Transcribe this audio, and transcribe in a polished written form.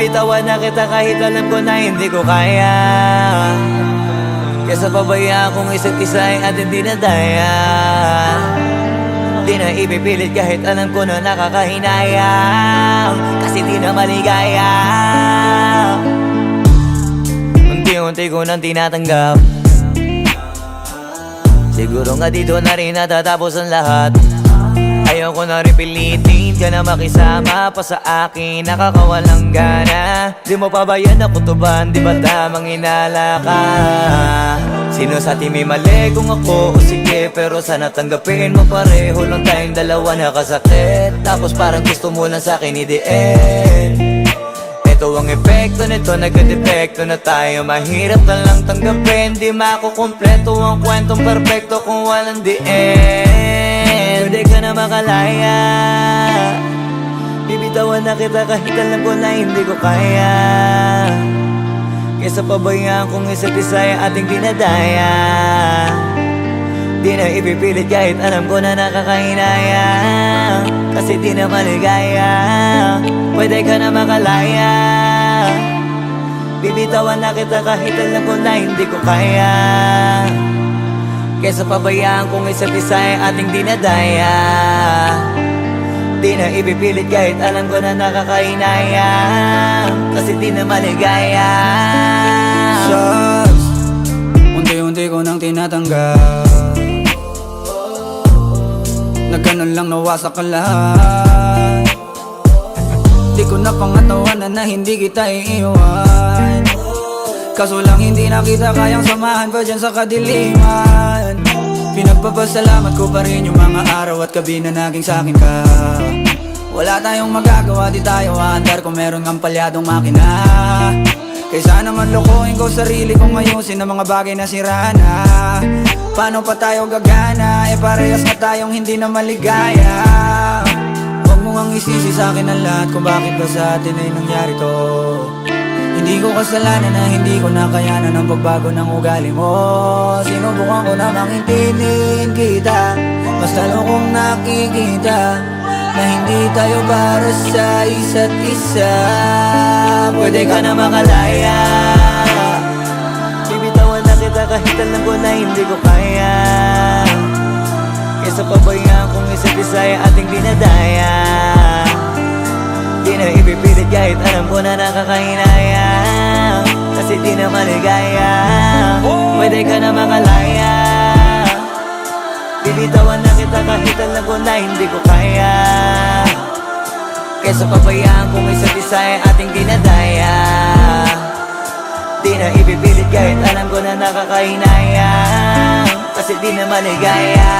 Bibitawan na kita kahit alam ko na hindi ko kaya. Kesa pabayaan kung isa't isa ay ating dinadaya. Di na ipipilit kahit alam ko na nakakahinayang, kasi di na maligaya. Unti-unti ko nang tinatanggap, siguro nga dito na rin natatapos ang lahat. Ayaw ko na rin pilitin ka na makisama pa sa akin, nakakawalang gana. Di mo pa ba yan nakutuban, di ba tamang inala ka? Sino sa atin may mali kung ako o sige, pero sana tanggapin mo pareho lang tayong dalawa nakasakit. Tapos parang gusto mo lang sa akin i-end. Ito ang epekto nito, nagka-depekto na tayo. Mahirap na lang tanggapin, di makukumpleto ang kwentong perfecto kung walang the end. Pwede ka na makalaya, bibitawan na kita kahit alam ko na hindi ko kaya. Kesa pabayaan kung isa't isa ay ating dinadaya. Di na ipipilit kahit alam ko na nakakahinaya, kasi di na maligaya. Pwede ka na makalaya, bibitawan na kita kahit alam ko na hindi ko kaya. Kesa pabayaan kung isa't isa ay ating dinadaya. Di na ipipilit kahit alam ko na nakakahinaya, kasi di na maligaya. Shots, unti-unti ko nang tinatanggap, na ganun lang nawasak ka lahat. Di ko na pangatawanan na hindi kita iiwan, kaso lang hindi na kita kayang samahan pa dyan sa kadiliman. Pinagpapasalamat ko pa rin yung mga araw at gabi na naging sa'kin ka. Wala tayong magagawa, di tayo aandar kung meron kang palyadong makina. Kaysa naman lokohin ko sarili kong ayusin ang mga bagay na sira na. Paano pa tayo gagana, parehas na tayong hindi na maligaya. Huwag mo ngang isisi sa'kin ang lahat kung bakit ba sa atin ay nangyari to. Hindi ko kasalanan na hindi ko nakayanan ang pagbago ng ugali mo. Sinubukan ko namang intindihin kita, basta kung nakikita na hindi tayo para sa isa't isa. Pwede ka na makalaya, bibitawan na kita kahit alam ko na hindi ko kaya. Kesa pabayaan kung isa't isa ay ating dinadaya. Di na ipipilit kahit alam ko na nakakahinaya, kasi di na maligaya. Pwede ka na makalaya, bibitawan na kita kahit alam ko na hindi ko kaya. Kesa pabayaan kung isa't isa ay ating dinadaya. Di na ipipilit kahit alam ko na nakakahinaya, kasi di na maligaya.